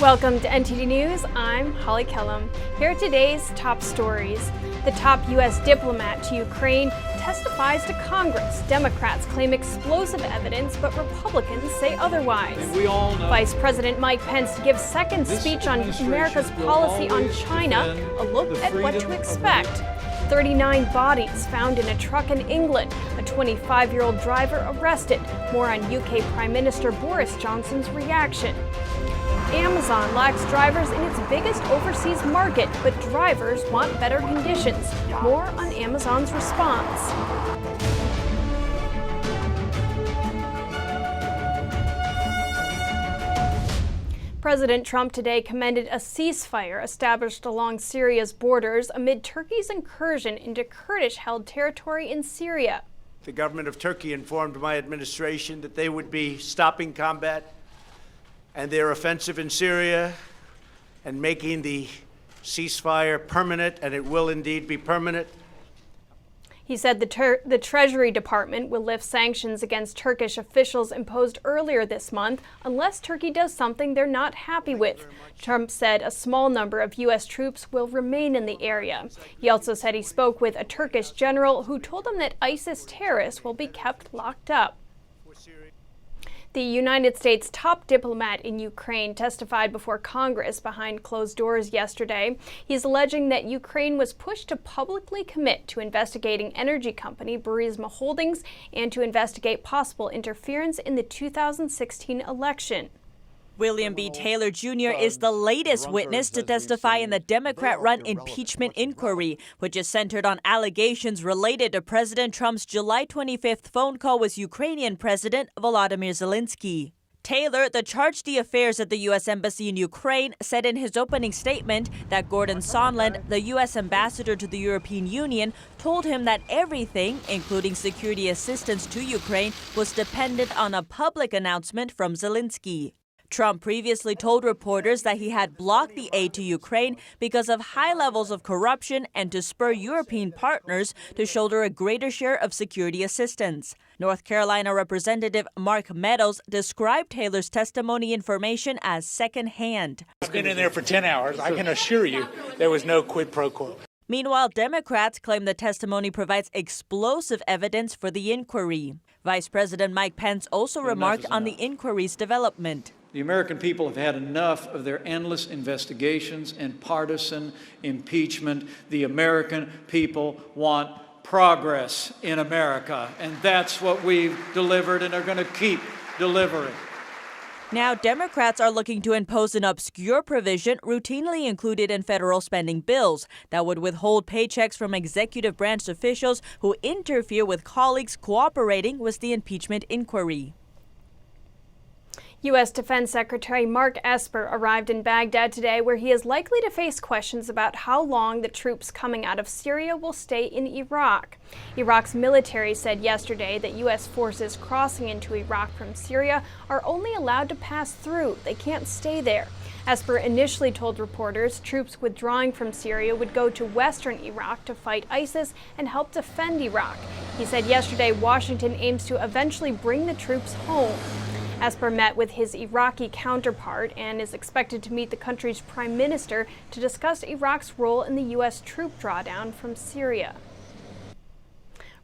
Welcome to NTD News. I'm Holly Kellum. Here are today's top stories. The top U.S. diplomat to Ukraine testifies to Congress. Democrats claim explosive evidence, but Republicans say otherwise. We all know Vice President Mike Pence gives second speech on America's policy on China. A look at what to expect. 39 bodies found in a truck in England. A 25-year-old driver arrested. More on UK Prime Minister Boris Johnson's reaction. Amazon lacks drivers in its biggest overseas market, but drivers want better conditions. More on Amazon's response. President Trump today commended a ceasefire established along Syria's borders amid Turkey's incursion into Kurdish-held territory in Syria. The government of Turkey informed my administration that they would be stopping combat and their offensive in Syria and making the ceasefire permanent, and it will indeed be permanent. He said the Treasury Department will lift sanctions against Turkish officials imposed earlier this month unless Turkey does something they're not happy with. Trump said a small number of U.S. troops will remain in the area. He also said he spoke with a Turkish general who told him that ISIS terrorists will be kept locked up. The United States' top diplomat in Ukraine testified before Congress behind closed doors yesterday. He's alleging that Ukraine was pushed to publicly commit to investigating energy company Burisma Holdings and to investigate possible interference in the 2016 election. William B. Taylor Jr. is the latest witness to testify in the Democrat-run impeachment inquiry, which is centered on allegations related to President Trump's July 25th phone call with Ukrainian President Volodymyr Zelensky. Taylor, the charged the affairs at the U.S. Embassy in Ukraine, said in his opening statement that Gordon Sondland, the U.S. ambassador to the European Union, told him that everything, including security assistance to Ukraine, was dependent on a public announcement from Zelensky. Trump previously told reporters that he had blocked the aid to Ukraine because of high levels of corruption and to spur European partners to shoulder a greater share of security assistance. North Carolina Representative Mark Meadows described Taylor's testimony information as secondhand. I've been in there for 10 hours. I can assure you there was no quid pro quo. Meanwhile, Democrats claim the testimony provides explosive evidence for the inquiry. Vice President Mike Pence also remarked on the inquiry's development. The American people have had enough of their endless investigations and partisan impeachment. The American people want progress in America, and that's what we've delivered and are going to keep delivering. Now, Democrats are looking to impose an obscure provision routinely included in federal spending bills that would withhold paychecks from executive branch officials who interfere with colleagues cooperating with the impeachment inquiry. U.S. Defense Secretary Mark Esper arrived in Baghdad today, where he is likely to face questions about how long the troops coming out of Syria will stay in Iraq. Iraq's military said yesterday that U.S. forces crossing into Iraq from Syria are only allowed to pass through. They can't stay there. Esper initially told reporters troops withdrawing from Syria would go to western Iraq to fight ISIS and help defend Iraq. He said yesterday Washington aims to eventually bring the troops home. Esper met with his Iraqi counterpart and is expected to meet the country's prime minister to discuss Iraq's role in the U.S. troop drawdown from Syria.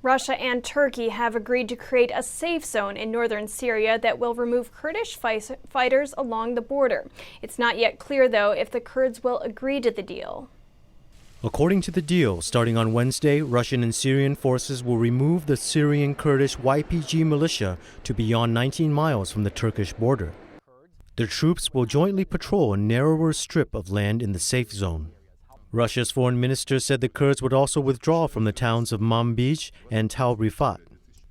Russia and Turkey have agreed to create a safe zone in northern Syria that will remove Kurdish fighters along the border. It's not yet clear, though, if the Kurds will agree to the deal. According to the deal, starting on Wednesday, Russian and Syrian forces will remove the Syrian Kurdish YPG militia to beyond 19 miles from the Turkish border. The troops will jointly patrol a narrower strip of land in the safe zone. Russia's foreign minister said the Kurds would also withdraw from the towns of Manbij and Tal Rifat.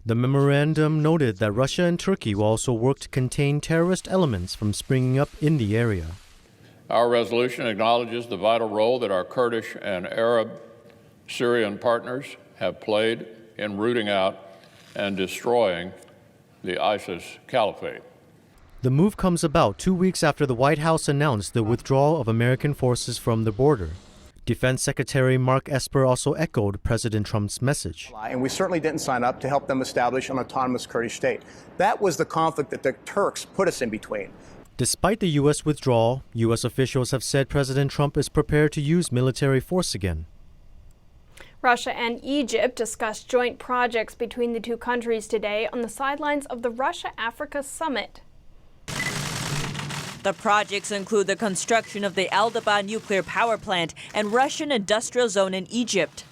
The memorandum noted that Russia and Turkey will also work to contain terrorist elements from springing up in the area. Our resolution acknowledges the vital role that our Kurdish and Arab Syrian partners have played in rooting out and destroying the ISIS caliphate. The move comes about 2 weeks after the White House announced the withdrawal of American forces from the border. Defense Secretary Mark Esper also echoed President Trump's message. And we certainly didn't sign up to help them establish an autonomous Kurdish state. That was the conflict that the Turks put us in between. Despite the U.S. withdrawal, U.S. officials have said President Trump is prepared to use military force again. Russia and Egypt discussed joint projects between the two countries today on the sidelines of the Russia-Africa summit. The projects include the construction of the Aldaba nuclear power plant and Russian industrial zone in Egypt.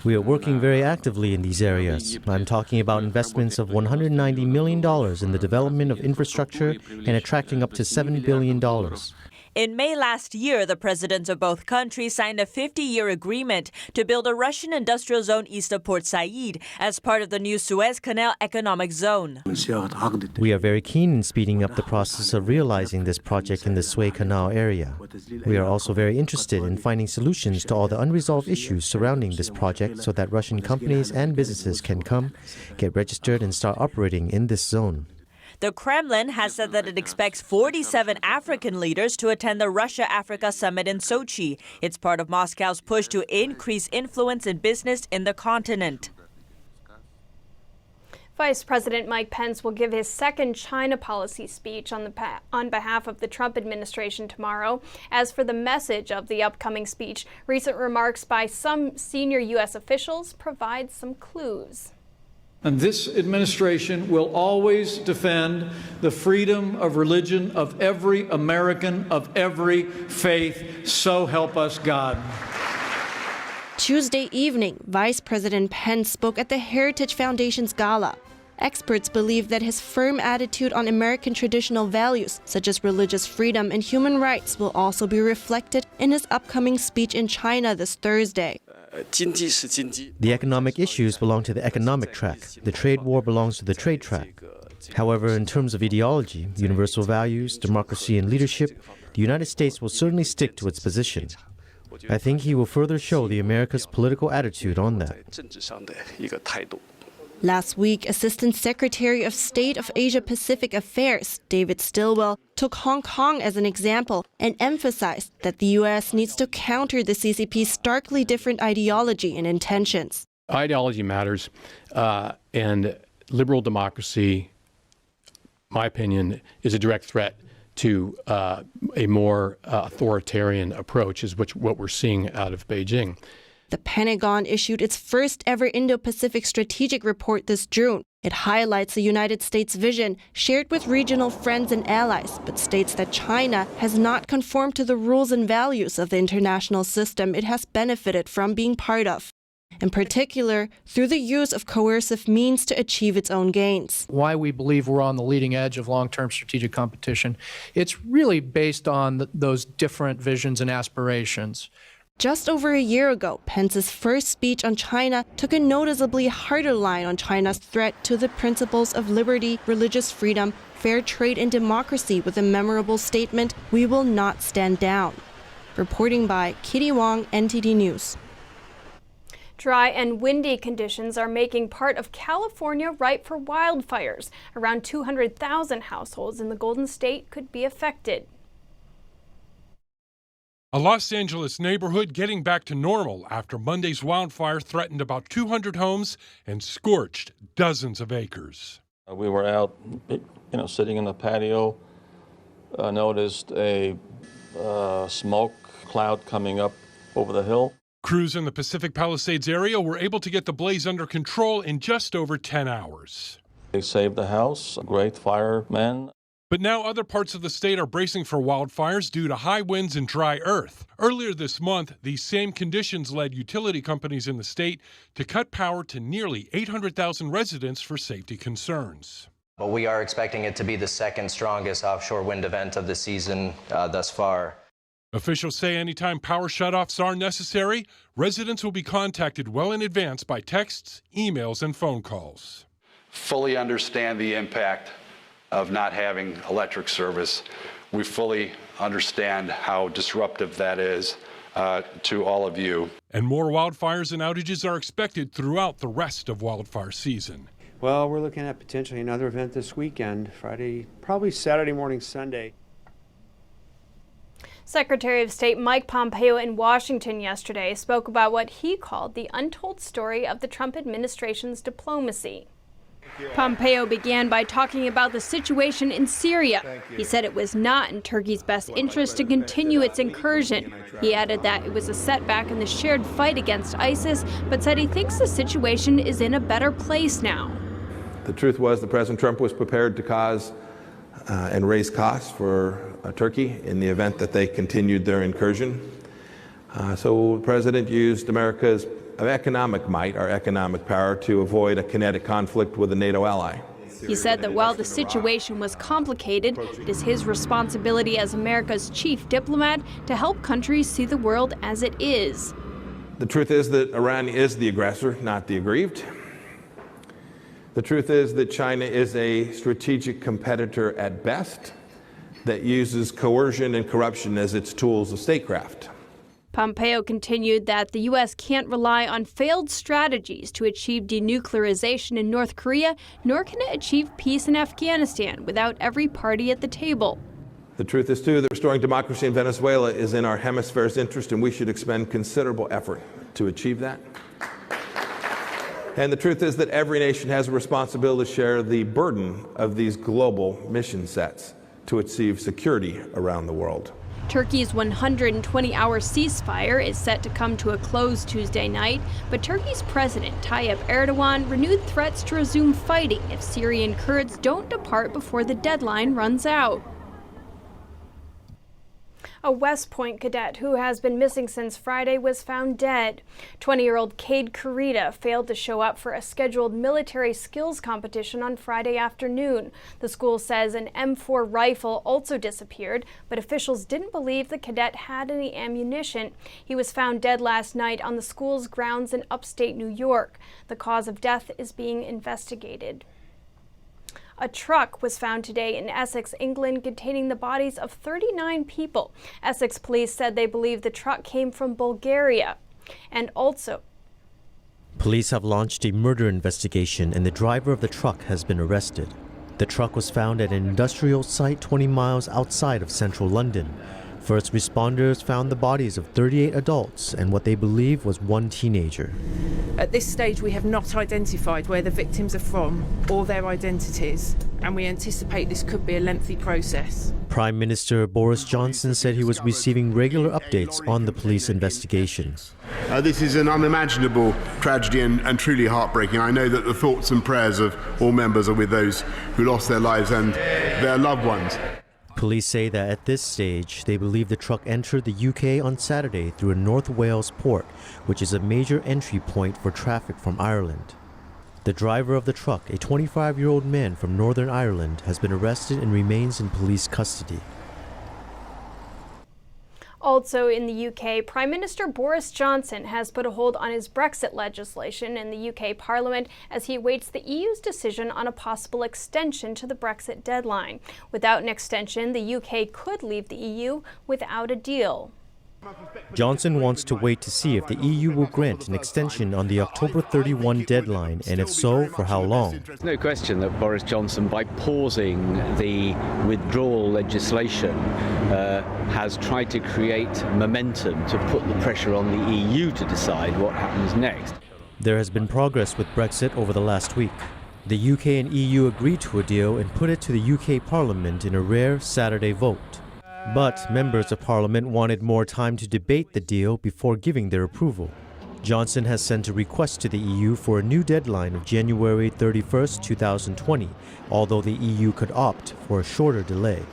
We are working very actively in these areas. I'm talking about investments of $190 million in the development of infrastructure and attracting up to $7 billion. In May last year, the presidents of both countries signed a 50-year agreement to build a Russian industrial zone east of Port Said as part of the new Suez Canal economic zone. We are very keen in speeding up the process of realizing this project in the Suez Canal area. We are also very interested in finding solutions to all the unresolved issues surrounding this project so that Russian companies and businesses can come, get registered, and start operating in this zone. The Kremlin has said that it expects 47 African leaders to attend the Russia-Africa summit in Sochi. It's part of Moscow's push to increase influence in business in the continent. Vice President Mike Pence will give his second China policy speech on behalf of the Trump administration tomorrow. As for the message of the upcoming speech, recent remarks by some senior U.S. officials provide some clues. And this administration will always defend the freedom of religion of every American of every faith. So help us God. Tuesday evening, Vice President Pence spoke at the Heritage Foundation's gala. Experts believe that his firm attitude on American traditional values, such as religious freedom and human rights, will also be reflected in his upcoming speech in China this Thursday. The economic issues belong to the economic track. The trade war belongs to the trade track. However, in terms of ideology, universal values, democracy, and leadership, the United States will certainly stick to its position. I think he will further show the America's political attitude on that. Last week, Assistant Secretary of State of Asia-Pacific Affairs, David Stilwell, took Hong Kong as an example and emphasized that the U.S. needs to counter the CCP's starkly different ideology and intentions. Ideology matters, and liberal democracy, my opinion, is a direct threat to a more authoritarian approach, is what we're seeing out of Beijing. The Pentagon issued its first ever Indo-Pacific strategic report this June. It highlights the United States' vision shared with regional friends and allies, but states that China has not conformed to the rules and values of the international system it has benefited from being part of, in particular through the use of coercive means to achieve its own gains. Why we believe we're on the leading edge of long-term strategic competition, it's really based on those different visions and aspirations. Just over a year ago, Pence's first speech on China took a noticeably harder line on China's threat to the principles of liberty, religious freedom, fair trade, and democracy with a memorable statement, "We will not stand down." Reporting by Kitty Wong, NTD News. Dry and windy conditions are making part of California ripe for wildfires. Around 200,000 households in the Golden State could be affected. A Los Angeles neighborhood getting back to normal after Monday's wildfire threatened about 200 homes and scorched dozens of acres. We were out, sitting in the patio, noticed a smoke cloud coming up over the hill. Crews in the Pacific Palisades area were able to get the blaze under control in just over 10 hours. They saved the house, great firemen. But now other parts of the state are bracing for wildfires due to high winds and dry earth. Earlier this month, these same conditions led utility companies in the state to cut power to nearly 800,000 residents for safety concerns. But we are expecting it to be the second strongest offshore wind event of the season thus far. Officials say anytime power shutoffs are necessary, residents will be contacted well in advance by texts, emails, and phone calls. Fully understand the impact of not having electric service. We fully understand how disruptive that is to all of you. And more wildfires and outages are expected throughout the rest of wildfire season. Well, we're looking at potentially another event this weekend, Friday, probably Saturday morning, Sunday. Secretary of State Mike Pompeo in Washington yesterday spoke about what he called the untold story of the Trump administration's diplomacy. Pompeo began by talking about the situation in Syria. He said it was not in Turkey's best interest to continue its incursion. He added that it was a setback in the shared fight against ISIS, but said he thinks the situation is in a better place now. The truth was that President Trump was prepared to cause and raise costs for Turkey in the event that they continued their incursion. So the President used America's economic might, our economic power, to avoid a kinetic conflict with a NATO ally. He said that while the situation was complicated, it is his responsibility as America's chief diplomat to help countries see the world as it is. The truth is that Iran is the aggressor, not the aggrieved. The truth is that China is a strategic competitor at best that uses coercion and corruption as its tools of statecraft. Pompeo continued that the U.S. can't rely on failed strategies to achieve denuclearization in North Korea, nor can it achieve peace in Afghanistan without every party at the table. The truth is, too, that restoring democracy in Venezuela is in our hemisphere's interest, and we should expend considerable effort to achieve that. And the truth is that every nation has a responsibility to share the burden of these global mission sets to achieve security around the world. Turkey's 120-hour ceasefire is set to come to a close Tuesday night, but Turkey's President Tayyip Erdogan renewed threats to resume fighting if Syrian Kurds don't depart before the deadline runs out. A West Point cadet who has been missing since Friday was found dead. 20-year-old Cade Carita failed to show up for a scheduled military skills competition on Friday afternoon. The school says an M4 rifle also disappeared, but officials didn't believe the cadet had any ammunition. He was found dead last night on the school's grounds in upstate New York. The cause of death is being investigated. A truck was found today in Essex, England, containing the bodies of 39 people. Essex police said they believe the truck came from Bulgaria. And also, police have launched a murder investigation and the driver of the truck has been arrested. The truck was found at an industrial site 20 miles outside of central London. First responders found the bodies of 38 adults and what they believe was one teenager. At this stage, we have not identified where the victims are from or their identities, and we anticipate this could be a lengthy process. Prime Minister Boris Johnson said he was receiving regular updates on the police investigation. This is an unimaginable tragedy and truly heartbreaking. I know that the thoughts and prayers of all members are with those who lost their lives and their loved ones. Police say that at this stage, they believe the truck entered the UK on Saturday through a North Wales port, which is a major entry point for traffic from Ireland. The driver of the truck, a 25-year-old man from Northern Ireland, has been arrested and remains in police custody. Also in the UK, Prime Minister Boris Johnson has put a hold on his Brexit legislation in the UK Parliament as he awaits the EU's decision on a possible extension to the Brexit deadline. Without an extension, the UK could leave the EU without a deal. Johnson wants to wait to see if the EU will grant an extension on the October 31 deadline, and if so, for how long. There's no question that Boris Johnson, by pausing the withdrawal legislation, has tried to create momentum to put the pressure on the EU to decide what happens next. There has been progress with Brexit over the last week. The UK and EU agreed to a deal and put it to the UK Parliament in a rare Saturday vote. But members of Parliament wanted more time to debate the deal before giving their approval. Johnson has sent a request to the EU for a new deadline of January 31st, 2020, although the EU could opt for a shorter delay.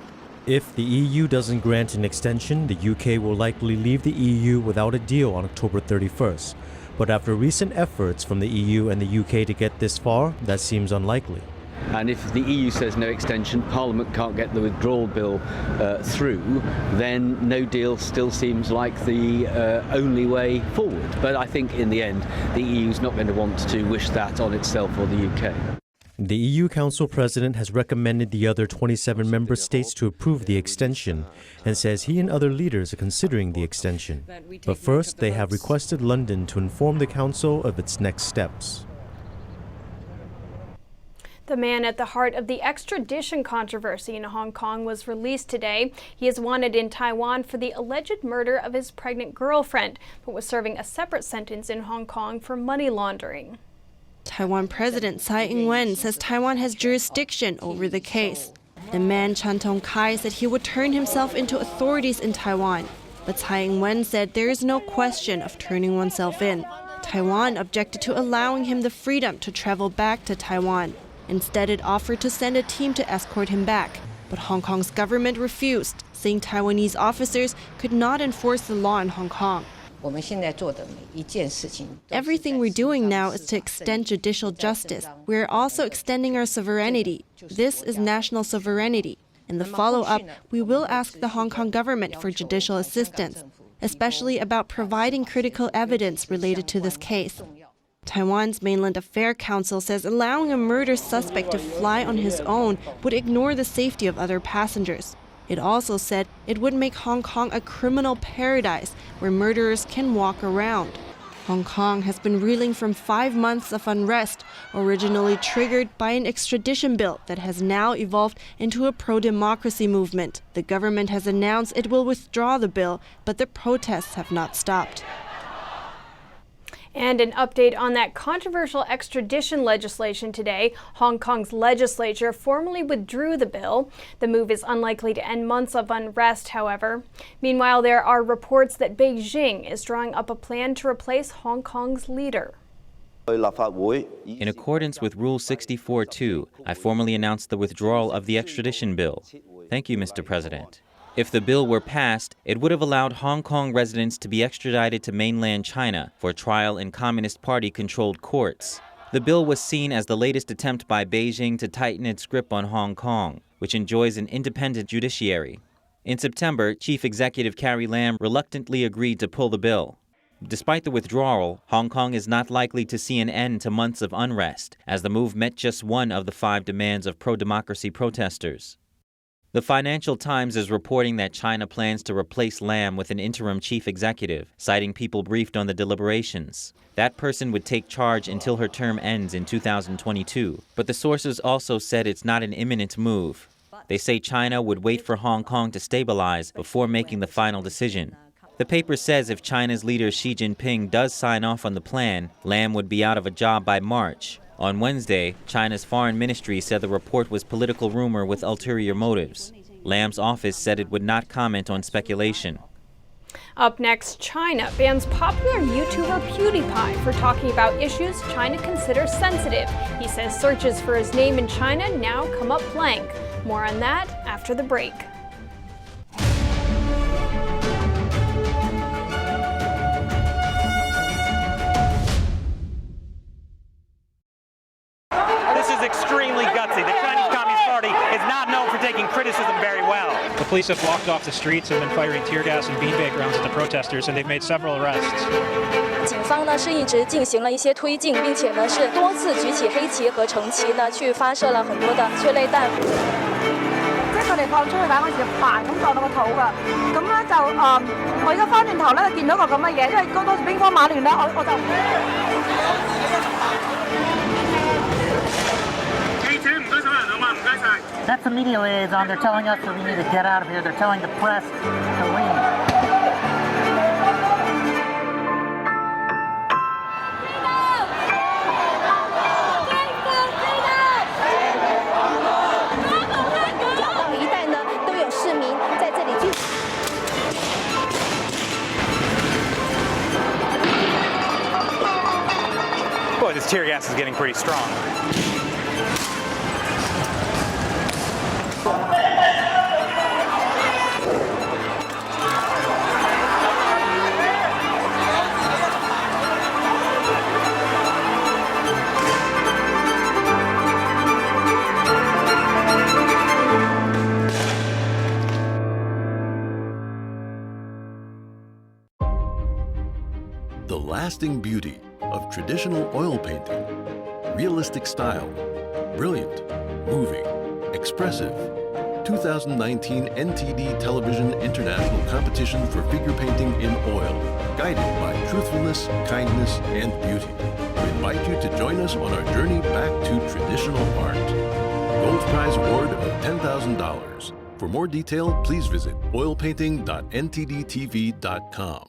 If the EU doesn't grant an extension, the UK will likely leave the EU without a deal on October 31st. But after recent efforts from the EU and the UK to get this far, that seems unlikely. And if the EU says no extension, Parliament can't get the withdrawal bill through, then no deal still seems like the only way forward. But I think in the end, the EU's not going to want to wish that on itself or the UK. The EU Council President has recommended the other 27 member states to approve the extension and says he and other leaders are considering the extension. But first, they have requested London to inform the Council of its next steps. The man at the heart of the extradition controversy in Hong Kong was released today. He is wanted in Taiwan for the alleged murder of his pregnant girlfriend, but was serving a separate sentence in Hong Kong for money laundering. Taiwan President Tsai Ing-wen says Taiwan has jurisdiction over the case. The man Chan Tong-kai said he would turn himself into authorities in Taiwan. But Tsai Ing-wen said there is no question of turning oneself in. Taiwan objected to allowing him the freedom to travel back to Taiwan. Instead, it offered to send a team to escort him back. But Hong Kong's government refused, saying Taiwanese officers could not enforce the law in Hong Kong. Everything we're doing now is to extend judicial justice. We're also extending our sovereignty. This is national sovereignty. In the follow-up, we will ask the Hong Kong government for judicial assistance, especially about providing critical evidence related to this case. Taiwan's Mainland Affairs Council says allowing a murder suspect to fly on his own would ignore the safety of other passengers. It also said it would make Hong Kong a criminal paradise where murderers can walk around. Hong Kong has been reeling from 5 months of unrest, originally triggered by an extradition bill that has now evolved into a pro-democracy movement. The government has announced it will withdraw the bill, but the protests have not stopped. And an update on that controversial extradition legislation today. Hong Kong's legislature formally withdrew the bill. The move is unlikely to end months of unrest, however. Meanwhile, there are reports that Beijing is drawing up a plan to replace Hong Kong's leader. In accordance with Rule 64-2, I formally announced the withdrawal of the extradition bill. Thank you, Mr. President. If the bill were passed, it would have allowed Hong Kong residents to be extradited to mainland China for trial in Communist Party-controlled courts. The bill was seen as the latest attempt by Beijing to tighten its grip on Hong Kong, which enjoys an independent judiciary. In September, Chief Executive Carrie Lam reluctantly agreed to pull the bill. Despite the withdrawal, Hong Kong is not likely to see an end to months of unrest, as the move met just one of the 5 demands of pro-democracy protesters. The Financial Times is reporting that China plans to replace Lam with an interim chief executive, citing people briefed on the deliberations. That person would take charge until her term ends in 2022, but the sources also said it's not an imminent move. They say China would wait for Hong Kong to stabilize before making the final decision. The paper says if China's leader Xi Jinping does sign off on the plan, Lam would be out of a job by March. On Wednesday, China's foreign ministry said the report was political rumor with ulterior motives. Lam's office said it would not comment on speculation. Up next, China bans popular YouTuber PewDiePie for talking about issues China considers sensitive. He says searches for his name in China now come up blank. More on that after the break. Extremely gutsy. The Chinese Communist Party is not known for taking criticism very well. The police have blocked off the streets and been firing tear gas and beanbag rounds at the protesters, and they've made several arrests. 警方呢是一直进行了一些推进，并且呢是多次举起黑旗和橙旗呢去发射了很多的催泪弹。即係佢哋放出去打嗰時，嘭咁撞到個肚㗎。咁咧就我而家翻轉頭咧就見到個咁嘅嘢，因為嗰當時兵荒馬亂咧，我就。 That's the media liaison. They're telling us that we need to get out of here. They're telling the press to leave. Boy, this tear gas is getting pretty strong. The lasting beauty of traditional oil painting, realistic style, brilliant, moving, expressive. 2019 NTD Television International Competition for Figure Painting in Oil, guided by truthfulness, kindness, and beauty. We invite you to join us on our journey back to traditional art. Gold Prize award of $10,000. For more detail, please visit oilpainting.ntdtv.com.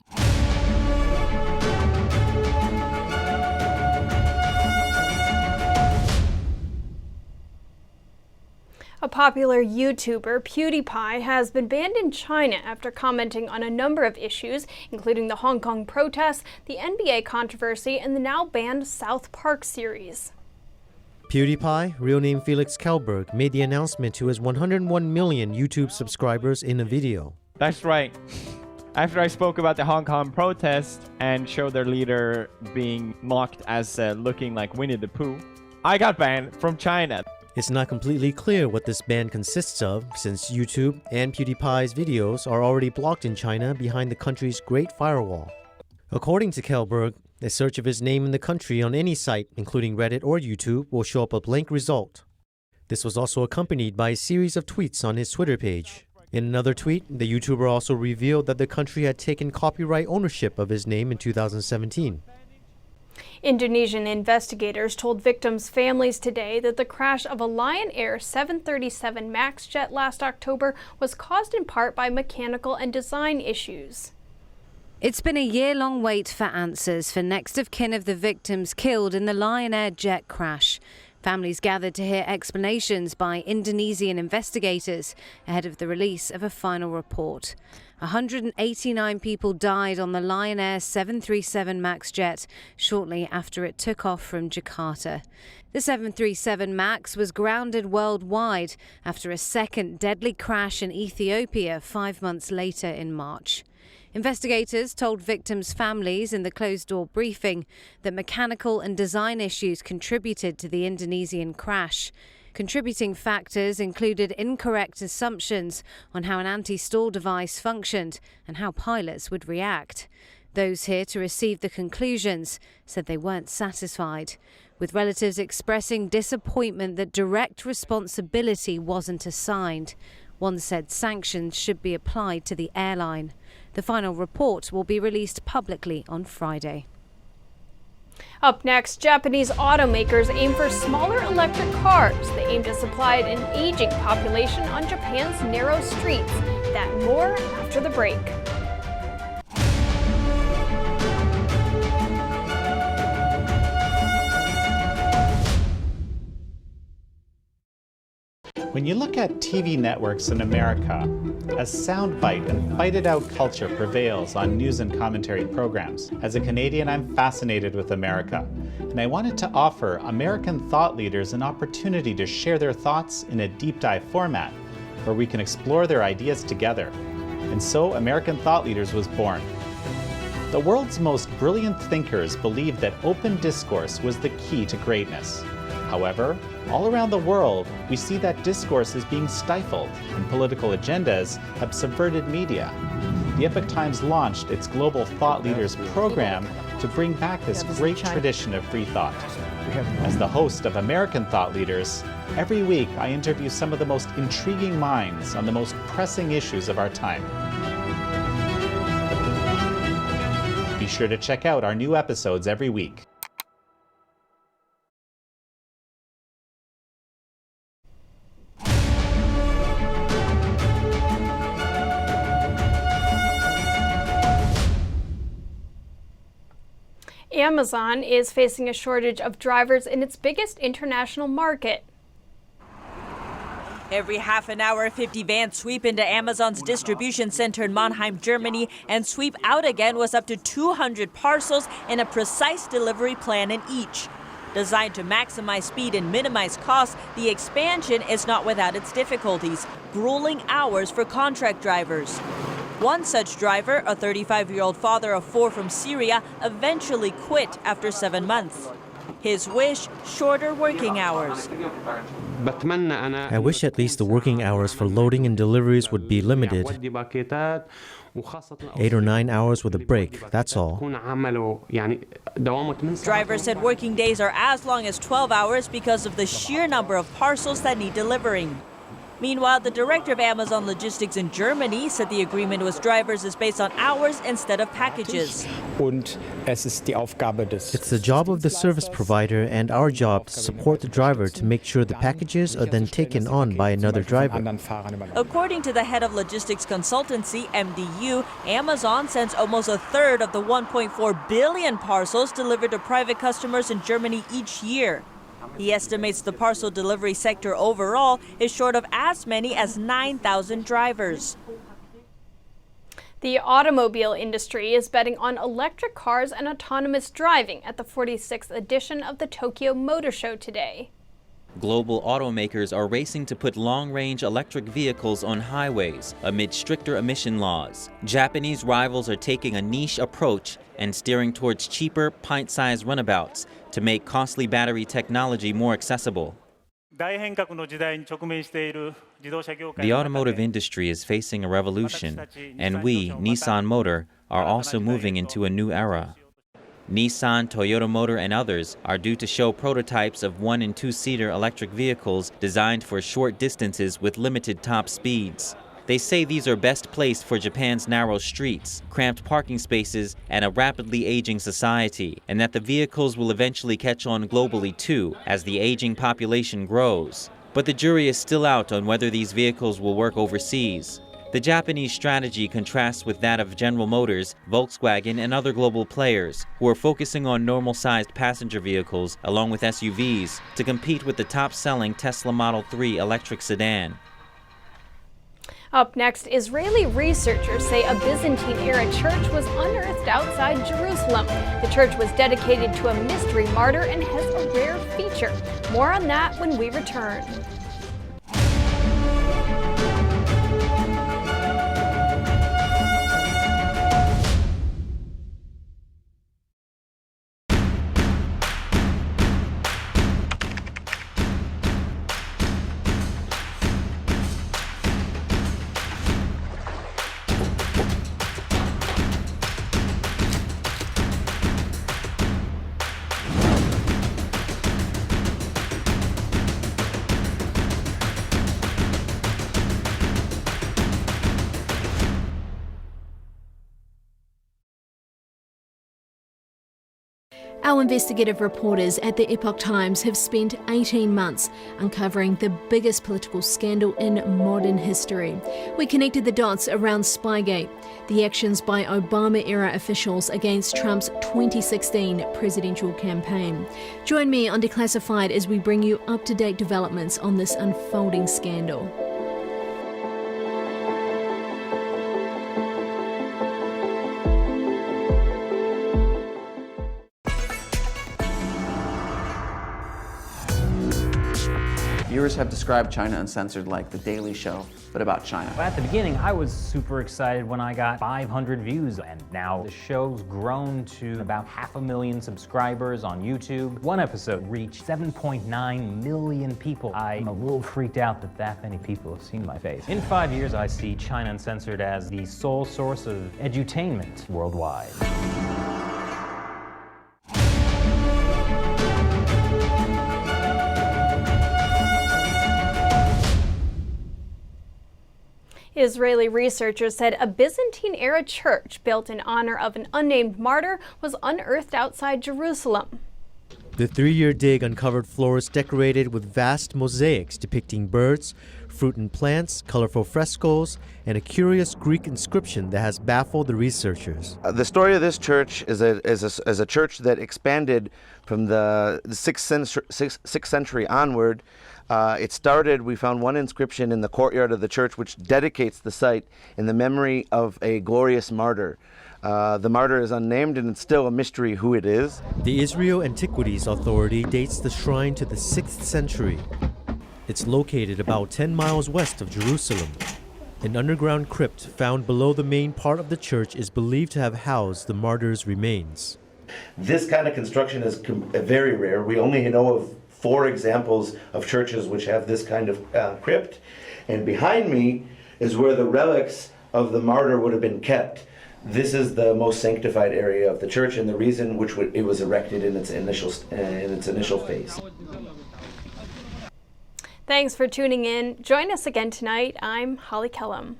A popular YouTuber, PewDiePie, has been banned in China after commenting on a number of issues, including the Hong Kong protests, the NBA controversy, and the now banned South Park series. PewDiePie, real name Felix Kjellberg, made the announcement to his 101 million YouTube subscribers in a video. That's right. After I spoke about the Hong Kong protest and showed their leader being mocked as looking like Winnie the Pooh, I got banned from China. It's not completely clear what this ban consists of, since YouTube and PewDiePie's videos are already blocked in China behind the country's Great Firewall. According to Kjellberg, a search of his name in the country on any site, including Reddit or YouTube, will show up a blank result. This was also accompanied by a series of tweets on his Twitter page. In another tweet, the YouTuber also revealed that the country had taken copyright ownership of his name in 2017. Indonesian investigators told victims' families today that the crash of a Lion Air 737 MAX jet last October was caused in part by mechanical and design issues. It's been a year-long wait for answers for next of kin of the victims killed in the Lion Air jet crash. Families gathered to hear explanations by Indonesian investigators ahead of the release of a final report. 189 people died on the Lion Air 737 MAX jet shortly after it took off from Jakarta. The 737 MAX was grounded worldwide after a second deadly crash in Ethiopia 5 months later in March. Investigators told victims' families in the closed-door briefing that mechanical and design issues contributed to the Indonesian crash. Contributing factors included incorrect assumptions on how an anti-stall device functioned and how pilots would react. Those here to receive the conclusions said they weren't satisfied, with relatives expressing disappointment that direct responsibility wasn't assigned. One said sanctions should be applied to the airline. The final report will be released publicly on Friday. Up next, Japanese automakers aim for smaller electric cars. They aim to supply an aging population on Japan's narrow streets. That and more after the break. When you look at TV networks in America, a soundbite and fight-it-out culture prevails on news and commentary programs. As a Canadian, I'm fascinated with America, and I wanted to offer American thought leaders an opportunity to share their thoughts in a deep dive format, where we can explore their ideas together. And so American Thought Leaders was born. The world's most brilliant thinkers believed that open discourse was the key to greatness. However, all around the world, we see that discourse is being stifled and political agendas have subverted media. The Epoch Times launched its Global Thought Leaders program to bring back this great tradition of free thought. As the host of American Thought Leaders, every week I interview some of the most intriguing minds on the most pressing issues of our time. Be sure to check out our new episodes every week. Amazon is facing a shortage of drivers in its biggest international market. Every half an hour, 50 vans sweep into Amazon's distribution center in Mannheim, Germany, and sweep out again with up to 200 parcels and a precise delivery plan in each. Designed to maximize speed and minimize costs, the expansion is not without its difficulties, grueling hours for contract drivers. One such driver, a 35-year-old father of 4 from Syria, eventually quit after 7 months. His wish, shorter working hours. I wish at least the working hours for loading and deliveries would be limited. 8 or 9 hours with a break, that's all. Drivers said working days are as long as 12 hours because of the sheer number of parcels that need delivering. Meanwhile, the director of Amazon Logistics in Germany said the agreement with drivers is based on hours instead of packages. It's the job of the service provider and our job to support the driver to make sure the packages are then taken on by another driver. According to the head of logistics consultancy, MDU, Amazon sends almost a third of the 1.4 billion parcels delivered to private customers in Germany each year. He estimates the parcel delivery sector overall is short of as many as 9,000 drivers. The automobile industry is betting on electric cars and autonomous driving at the 46th edition of the Tokyo Motor Show today. Global automakers are racing to put long-range electric vehicles on highways amid stricter emission laws. Japanese rivals are taking a niche approach and steering towards cheaper, pint-sized runabouts to make costly battery technology more accessible. The automotive industry is facing a revolution, and we, Nissan Motor, are also moving into a new era. Nissan, Toyota Motor, and others are due to show prototypes of 1- and 2-seater electric vehicles designed for short distances with limited top speeds. They say these are best placed for Japan's narrow streets, cramped parking spaces, and a rapidly aging society, and that the vehicles will eventually catch on globally too, as the aging population grows. But the jury is still out on whether these vehicles will work overseas. The Japanese strategy contrasts with that of General Motors, Volkswagen, and other global players, who are focusing on normal-sized passenger vehicles along with SUVs to compete with the top-selling Tesla Model 3 electric sedan. Up next, Israeli researchers say a Byzantine-era church was unearthed outside Jerusalem. The church was dedicated to a mystery martyr and has a rare feature. More on that when we return. Our investigative reporters at the Epoch Times have spent 18 months uncovering the biggest political scandal in modern history. We connected the dots around Spygate, the actions by Obama-era officials against Trump's 2016 presidential campaign. Join me on Declassified as we bring you up-to-date developments on this unfolding scandal. Viewers have described China Uncensored like The Daily Show, but about China. At the beginning, I was super excited when I got 500 views, and now the show's grown to about 500,000 subscribers on YouTube. One episode reached 7.9 million people. I'm a little freaked out that that many people have seen my face. In 5 years, I see China Uncensored as the sole source of edutainment worldwide. Israeli researchers said a Byzantine-era church built in honor of an unnamed martyr was unearthed outside Jerusalem. The 3-year dig uncovered floors decorated with vast mosaics depicting birds, fruit and plants, colorful frescoes, and a curious Greek inscription that has baffled the researchers. The story of this church is a church that expanded from the 6th century onward. It started, we found one inscription in the courtyard of the church which dedicates the site in the memory of a glorious martyr. The martyr is unnamed, and it's still a mystery who it is. The Israel Antiquities Authority dates the shrine to the 6th century. It's located about 10 miles west of Jerusalem. An underground crypt found below the main part of the church is believed to have housed the martyr's remains. This kind of construction is very rare. We only know of 4 examples of churches which have this kind of crypt. And behind me is where the relics of the martyr would have been kept. This is the most sanctified area of the church, and the reason which it was erected in its initial phase. Thanks for tuning in. Join us again tonight. I'm Holly Kellum.